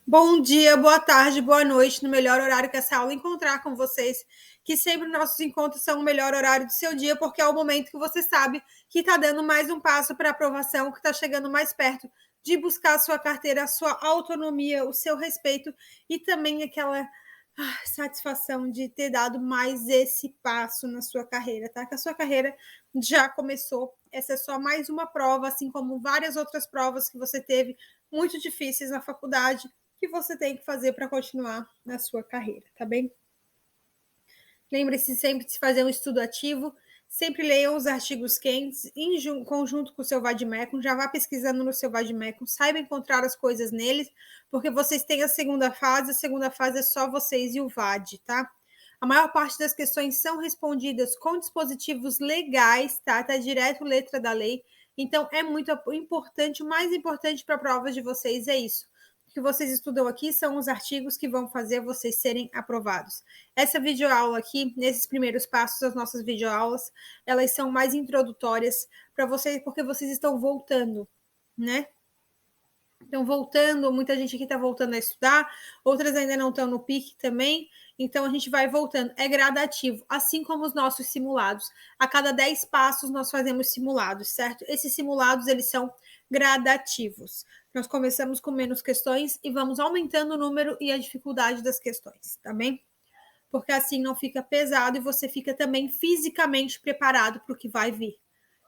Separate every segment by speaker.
Speaker 1: Bom dia, boa tarde, boa noite, no melhor horário que essa aula encontrar com vocês, que sempre nossos encontros são o melhor horário do seu dia, porque é o momento que você sabe que está dando mais um passo para a aprovação, que está chegando mais perto de buscar a sua carteira, a sua autonomia, o seu respeito e também aquela satisfação de ter dado mais esse passo na sua carreira, tá? Que a sua carreira já começou, essa é só mais uma prova, assim como várias outras provas que você teve muito difíceis na faculdade, que você tem que fazer para continuar na sua carreira, tá bem? Lembre-se sempre de fazer um estudo ativo, sempre leiam os artigos quentes em conjunto com o seu Vademecum, já vá pesquisando no seu Vademecum, saiba encontrar as coisas neles, porque vocês têm a segunda fase é só vocês e o VAD, tá? A maior parte das questões são respondidas com dispositivos legais, tá? Tá direto letra da lei. Então, é muito importante, o mais importante para a prova de vocês é isso. O que vocês estudam aqui são os artigos que vão fazer vocês serem aprovados. Essa videoaula aqui, nesses primeiros passos das nossas videoaulas, elas são mais introdutórias para vocês, porque vocês estão voltando, né? Estão voltando, muita gente aqui está voltando a estudar, outras ainda não estão no pique também, então a gente vai voltando. É gradativo, assim como os nossos simulados. A cada 10 passos nós fazemos simulados, certo? Esses simulados, eles são gradativos. Nós começamos com menos questões e vamos aumentando o número e a dificuldade das questões, tá bem? Porque assim não fica pesado e você fica também fisicamente preparado para o que vai vir,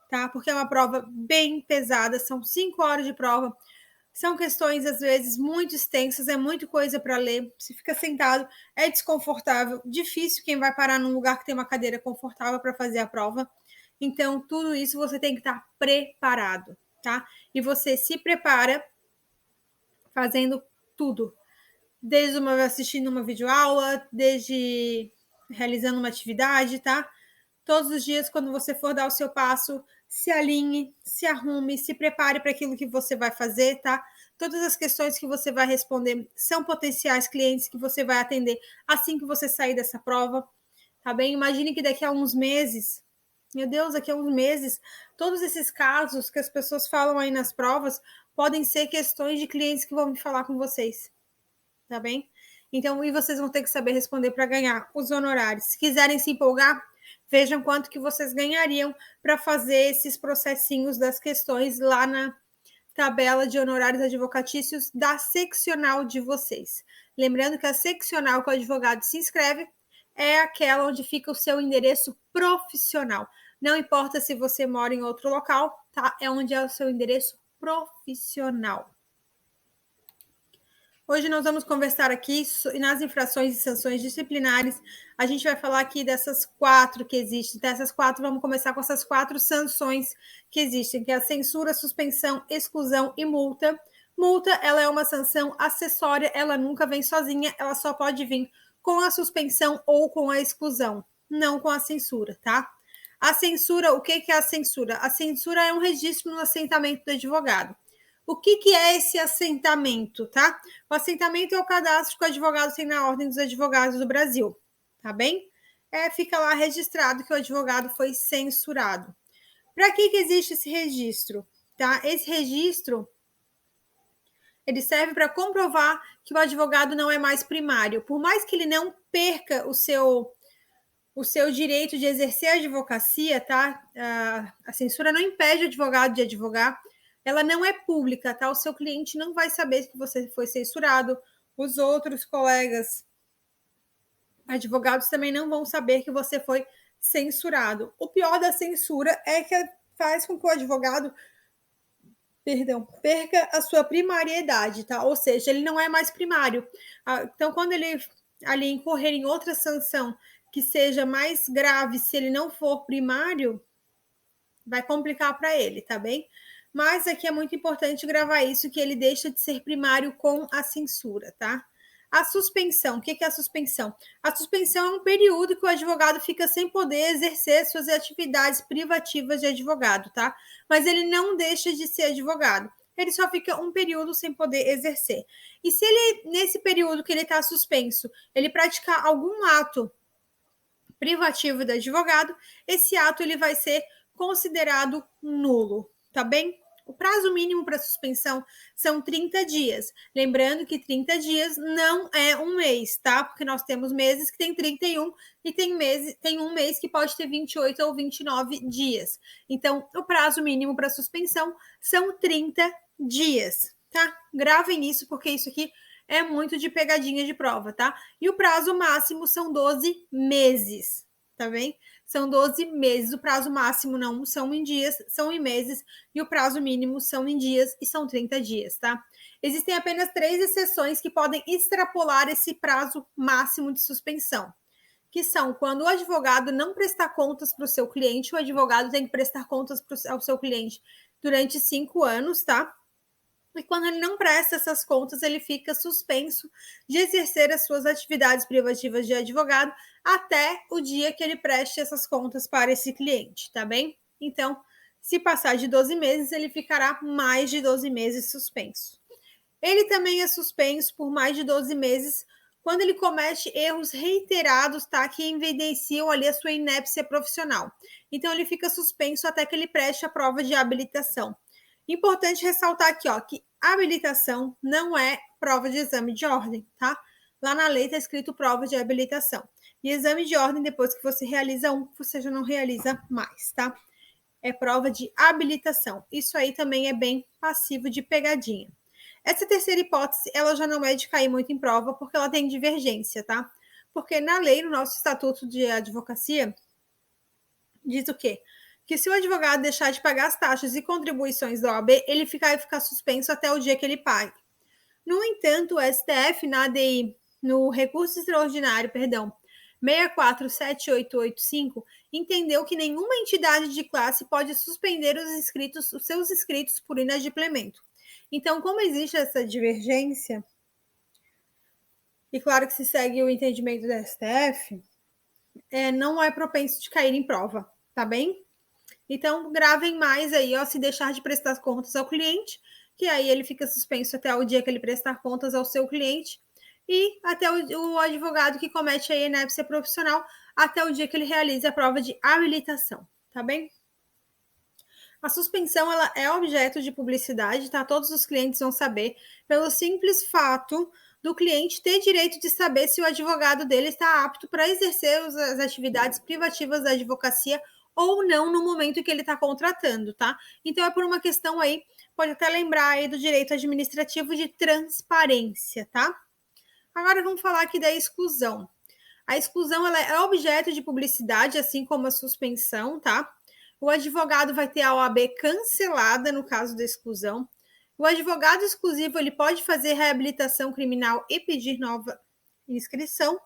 Speaker 1: tá? Porque é uma prova bem pesada, são 5 horas de prova, são questões, às vezes, muito extensas, é muita coisa para ler. Se fica sentado, é desconfortável. Difícil quem vai parar num lugar que tem uma cadeira confortável para fazer a prova. Então, tudo isso você tem que estar preparado, tá? E você se prepara fazendo tudo. Desde assistindo uma videoaula, desde realizando uma atividade, tá? Todos os dias, quando você for dar o seu passo, se alinhe, se arrume, se prepare para aquilo que você vai fazer, tá? Todas as questões que você vai responder são potenciais clientes que você vai atender assim que você sair dessa prova, tá bem? Imagine que daqui a uns meses, meu Deus, daqui a uns meses, todos esses casos que as pessoas falam aí nas provas podem ser questões de clientes que vão me falar com vocês, tá bem? Então, e vocês vão ter que saber responder para ganhar os honorários. Se quiserem se empolgar, vejam quanto que vocês ganhariam para fazer esses processinhos das questões lá na tabela de honorários advocatícios da seccional de vocês. Lembrando que a seccional que o advogado se inscreve é aquela onde fica o seu endereço profissional. Não importa se você mora em outro local, tá? É onde é o seu endereço profissional. Hoje nós vamos conversar aqui nas infrações e sanções disciplinares. A gente vai falar aqui dessas 4 que existem. Dessas 4, vamos começar com essas 4 sanções que existem, que é a censura, suspensão, exclusão e multa. Multa, ela é uma sanção acessória, ela nunca vem sozinha, ela só pode vir com a suspensão ou com a exclusão, não com a censura, tá? A censura, o que é a censura? A censura é um registro no assentamento do advogado. O que é esse assentamento, tá? O assentamento é o cadastro que o advogado tem na Ordem dos Advogados do Brasil, tá bem? Fica lá registrado que o advogado foi censurado. Para que existe esse registro, tá? Esse registro, ele serve para comprovar que o advogado não é mais primário. Por mais que ele não perca o seu direito de exercer a advocacia, tá? A censura não impede o advogado de advogar, ela não é pública, tá? O seu cliente não vai saber que você foi censurado, os outros colegas advogados também não vão saber que você foi censurado. O pior da censura é que faz com que o advogado, perca a sua primariedade, tá? Ou seja, ele não é mais primário. Então, quando ele ali incorrer em outra sanção que seja mais grave, se ele não for primário, vai complicar para ele, tá bem? Mas aqui é muito importante gravar isso, que ele deixa de ser primário com a censura, tá? A suspensão, o que é a suspensão? A suspensão é um período que o advogado fica sem poder exercer suas atividades privativas de advogado, tá? Mas ele não deixa de ser advogado. Ele só fica um período sem poder exercer. E se ele, nesse período que ele está suspenso, ele praticar algum ato privativo do advogado, esse ato ele vai ser considerado nulo, tá bem? O prazo mínimo para suspensão são 30 dias. Lembrando que 30 dias não é um mês, tá? Porque nós temos meses que tem 31 e tem um mês que pode ter 28 ou 29 dias. Então, o prazo mínimo para suspensão são 30 dias, tá? Gravem isso, porque isso aqui é muito de pegadinha de prova, tá? E o prazo máximo são 12 meses, tá bem? São 12 meses. O prazo máximo não são em dias, são em meses. E o prazo mínimo são em dias e são 30 dias, tá? Existem apenas 3 exceções que podem extrapolar esse prazo máximo de suspensão, que são quando o advogado não prestar contas para o seu cliente. O advogado tem que prestar contas ao seu cliente durante 5 anos, tá? E quando ele não presta essas contas, ele fica suspenso de exercer as suas atividades privativas de advogado até o dia que ele preste essas contas para esse cliente, tá bem? Então, se passar de 12 meses, ele ficará mais de 12 meses suspenso. Ele também é suspenso por mais de 12 meses quando ele comete erros reiterados, tá? Que evidenciam ali a sua inépcia profissional. Então, ele fica suspenso até que ele preste a prova de habilitação. Importante ressaltar aqui, ó, que habilitação não é prova de exame de ordem, tá? Lá na lei está escrito prova de habilitação. E exame de ordem, depois que você realiza um, você já não realiza mais, tá? É prova de habilitação. Isso aí também é bem passivo de pegadinha. Essa terceira hipótese, ela já não é de cair muito em prova, porque ela tem divergência, tá? Porque na lei, no nosso Estatuto de Advocacia, diz o quê? Que se o advogado deixar de pagar as taxas e contribuições da OAB, ele ficar suspenso até o dia que ele pague. No entanto, o STF, na ADI, no recurso extraordinário, 647885, entendeu que nenhuma entidade de classe pode suspender os seus inscritos por inadimplemento. Então, como existe essa divergência, e claro que se segue o entendimento do STF, não é propenso de cair em prova, tá bem? Então, gravem mais aí, ó, se deixar de prestar contas ao cliente, que aí ele fica suspenso até o dia que ele prestar contas ao seu cliente, e até o advogado que comete a inépcia profissional, até o dia que ele realiza a prova de habilitação, tá bem? A suspensão, ela é objeto de publicidade, tá? Todos os clientes vão saber, pelo simples fato do cliente ter direito de saber se o advogado dele está apto para exercer as atividades privativas da advocacia ou não no momento que ele está contratando, tá? Então é por uma questão aí, pode até lembrar aí do direito administrativo de transparência, tá? Agora vamos falar aqui da exclusão. A exclusão, ela é objeto de publicidade, assim como a suspensão, tá? O advogado vai ter a OAB cancelada no caso da exclusão. O advogado exclusivo, ele pode fazer reabilitação criminal e pedir nova inscrição.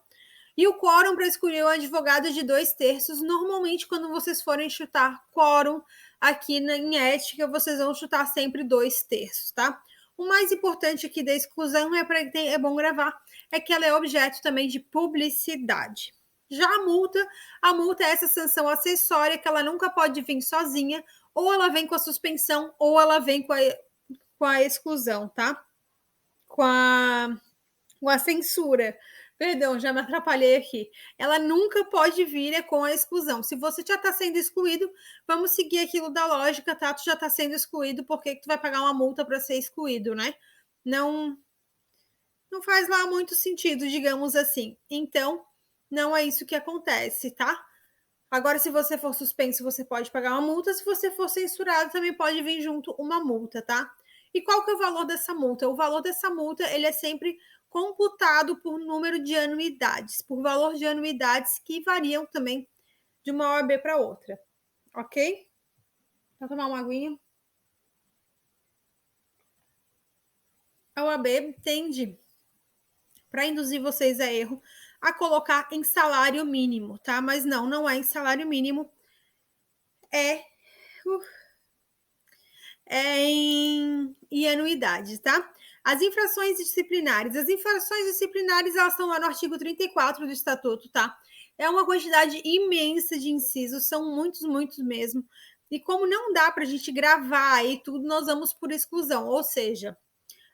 Speaker 1: E o quórum para escolher o advogado de 2/3, normalmente quando vocês forem chutar quórum aqui em ética, vocês vão chutar sempre 2/3, tá? O mais importante aqui da exclusão é bom gravar, é que ela é objeto também de publicidade. Já a multa é essa sanção acessória que ela nunca pode vir sozinha, ou ela vem com a suspensão, ou ela vem com a exclusão, tá? Com a censura. Perdão, já me atrapalhei aqui. Ela nunca pode vir com a exclusão. Se você já está sendo excluído, vamos seguir aquilo da lógica, tá? Tu já está sendo excluído, por que tu vai pagar uma multa para ser excluído, né? Não faz lá muito sentido, digamos assim. Então, não é isso que acontece, tá? Agora, se você for suspenso, você pode pagar uma multa. Se você for censurado, também pode vir junto uma multa, tá? E qual que é o valor dessa multa? O valor dessa multa, ele é sempre computado por número de anuidades, por valor de anuidades que variam também de uma OAB para outra, ok? Vou tomar uma aguinha. A OAB tende, para induzir vocês a erro, a colocar em salário mínimo, tá? Mas não é em salário mínimo, é em anuidades, tá? As infrações disciplinares. As infrações disciplinares, elas estão lá no artigo 34 do Estatuto, tá? É uma quantidade imensa de incisos, são muitos mesmo. E como não dá para a gente gravar aí tudo, nós vamos por exclusão. Ou seja,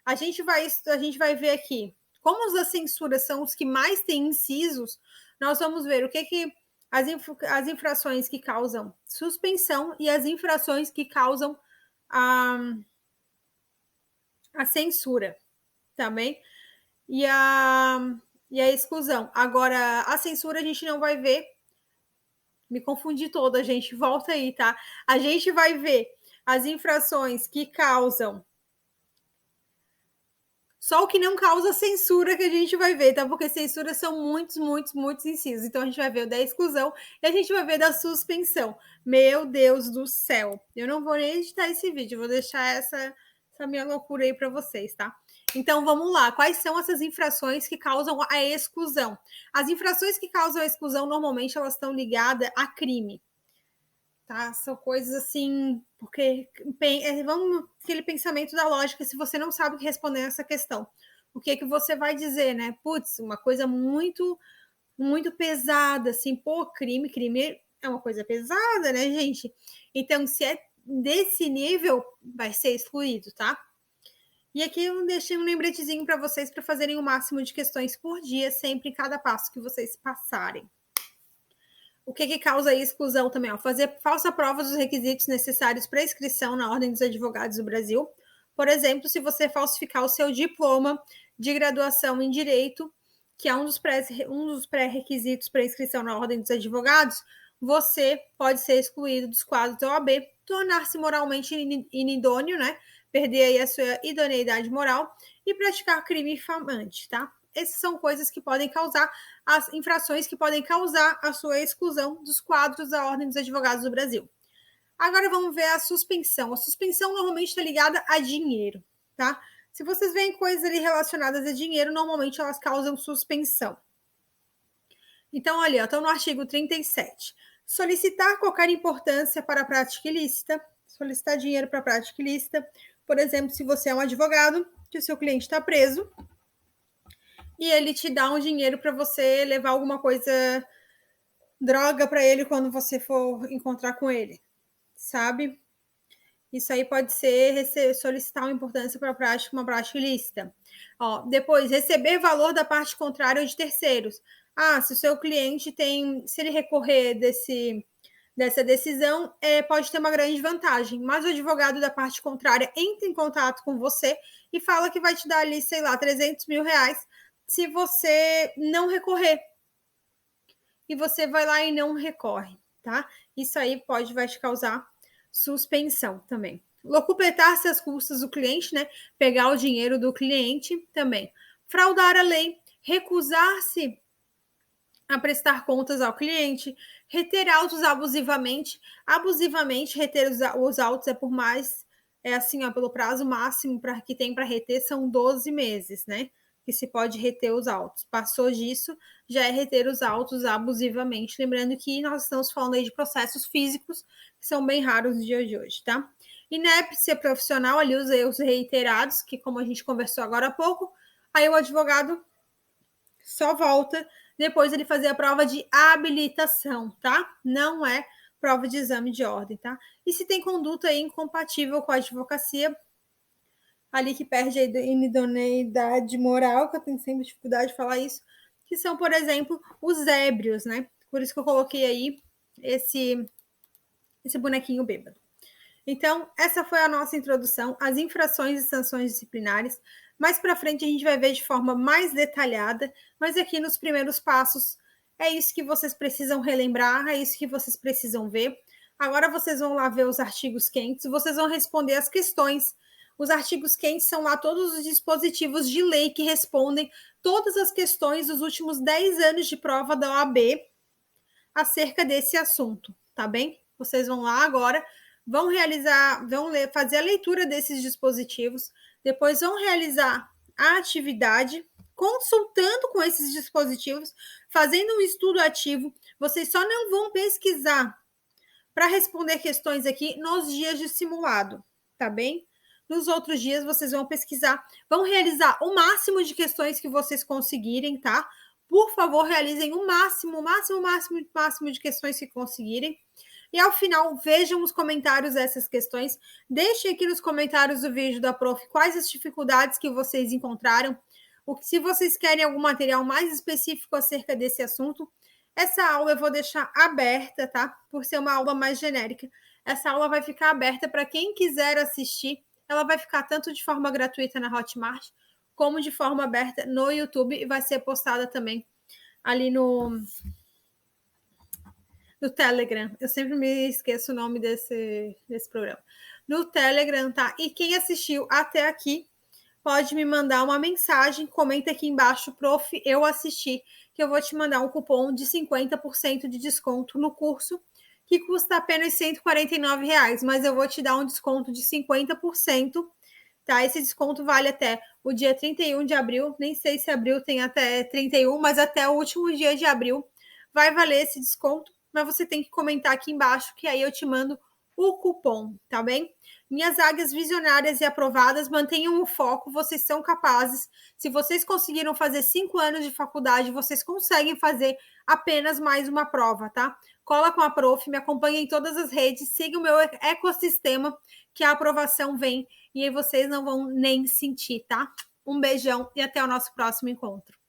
Speaker 1: a gente vai ver aqui, como as censuras são os que mais têm incisos, nós vamos ver o que as infrações que causam suspensão e as infrações que causam a, a censura, tá bem? E a exclusão. Agora, a censura a gente não vai ver. Me confundi toda, gente. Volta aí, tá? A gente vai ver as infrações que causam. Só o que não causa censura que a gente vai ver, tá? Porque censura são muitos incisos. Então a gente vai ver o da exclusão e a gente vai ver da suspensão. Meu Deus do céu. Eu não vou nem editar esse vídeo, vou deixar essa minha loucura aí para vocês, tá? Então vamos lá. Quais são essas infrações que causam a exclusão? As infrações que causam a exclusão, normalmente, elas estão ligadas a crime. Tá? São coisas assim, porque vamos aquele pensamento da lógica, se você não sabe responder essa questão, o que você vai dizer, né? Putz, uma coisa muito pesada, assim, pô, crime é uma coisa pesada, né, gente? Então, se é desse nível, vai ser excluído, tá? E aqui eu deixei um lembretezinho para vocês para fazerem o máximo de questões por dia, sempre em cada passo que vocês passarem. O que causa a exclusão também? Ó, fazer falsa prova dos requisitos necessários para inscrição na Ordem dos Advogados do Brasil. Por exemplo, se você falsificar o seu diploma de graduação em Direito, que é um dos pré-requisitos para inscrição na Ordem dos Advogados, você pode ser excluído dos quadros da OAB, tornar-se moralmente inidôneo, né? Perder aí a sua idoneidade moral e praticar crime infamante, tá? Essas são coisas que podem causar, as infrações que podem causar a sua exclusão dos quadros da Ordem dos Advogados do Brasil. Agora vamos ver a suspensão. A suspensão normalmente está ligada a dinheiro, tá? Se vocês veem coisas ali relacionadas a dinheiro, normalmente elas causam suspensão. Então, olha, estão no artigo 37. Solicitar qualquer importância para a prática ilícita, solicitar dinheiro para a prática ilícita. Por exemplo, se você é um advogado, que o seu cliente está preso, e ele te dá um dinheiro para você levar alguma coisa, droga para ele quando você for encontrar com ele, sabe? Isso aí pode ser solicitar uma importância para uma prática ilícita. Ó, depois, receber valor da parte contrária ou de terceiros. Ah, se o seu cliente se ele recorrer dessa decisão, pode ter uma grande vantagem, mas o advogado da parte contrária entra em contato com você e fala que vai te dar ali, sei lá, 300 mil reais se você não recorrer. E você vai lá e não recorre, tá? Isso aí vai te causar suspensão também. Locupletar-se às custas do cliente, né? Pegar o dinheiro do cliente também. Fraudar a lei, recusar-se a prestar contas ao cliente, reter autos abusivamente. Abusivamente, reter os autos por mais, assim, ó, pelo prazo máximo que tem para reter são 12 meses, né? Que se pode reter os autos. Passou disso, já é reter os autos abusivamente. Lembrando que nós estamos falando aí de processos físicos, que são bem raros no dia de hoje, tá? Inépcia profissional, ali os erros reiterados, que como a gente conversou agora há pouco, aí o advogado só volta depois ele fazer a prova de habilitação, tá? Não é prova de exame de ordem, tá? E se tem conduta aí incompatível com a advocacia, ali que perde a idoneidade moral, que eu tenho sempre dificuldade de falar isso, que são, por exemplo, os ébrios, né? Por isso que eu coloquei aí esse bonequinho bêbado. Então, essa foi a nossa introdução às infrações e sanções disciplinares. Mais para frente a gente vai ver de forma mais detalhada, mas aqui nos primeiros passos é isso que vocês precisam relembrar, é isso que vocês precisam ver. Agora vocês vão lá ver os artigos quentes, vocês vão responder as questões. Os artigos quentes são lá todos os dispositivos de lei que respondem todas as questões dos últimos 10 anos de prova da OAB acerca desse assunto, tá bem? Vocês vão lá agora, vão fazer a leitura desses dispositivos, depois vão realizar a atividade consultando com esses dispositivos, fazendo um estudo ativo. Vocês só não vão pesquisar para responder questões aqui nos dias de simulado, tá bem? Nos outros dias vocês vão pesquisar, vão realizar o máximo de questões que vocês conseguirem, tá? Por favor, realizem o máximo de questões que conseguirem. E ao final, vejam os comentários dessas questões. Deixem aqui nos comentários do vídeo da prof quais as dificuldades que vocês encontraram. Se vocês querem algum material mais específico acerca desse assunto, essa aula eu vou deixar aberta, tá? Por ser uma aula mais genérica. Essa aula vai ficar aberta para quem quiser assistir. Ela vai ficar tanto de forma gratuita na Hotmart, como de forma aberta no YouTube, e vai ser postada também ali no Telegram. Eu sempre me esqueço o nome desse programa. No Telegram, tá? E quem assistiu até aqui pode me mandar uma mensagem, comenta aqui embaixo, prof, eu assisti, que eu vou te mandar um cupom de 50% de desconto no curso, que custa apenas R$149, mas eu vou te dar um desconto de 50%, tá? Esse desconto vale até o dia 31 de abril, nem sei se abril tem até 31, mas até o último dia de abril vai valer esse desconto, mas você tem que comentar aqui embaixo, que aí eu te mando o cupom, tá bem? Minhas águias visionárias e aprovadas, mantenham o foco, vocês são capazes. Se vocês conseguiram fazer 5 anos de faculdade, vocês conseguem fazer apenas mais uma prova, tá? Cola com a prof, me acompanha em todas as redes, siga o meu ecossistema, que a aprovação vem e aí vocês não vão nem sentir, tá? Um beijão e até o nosso próximo encontro.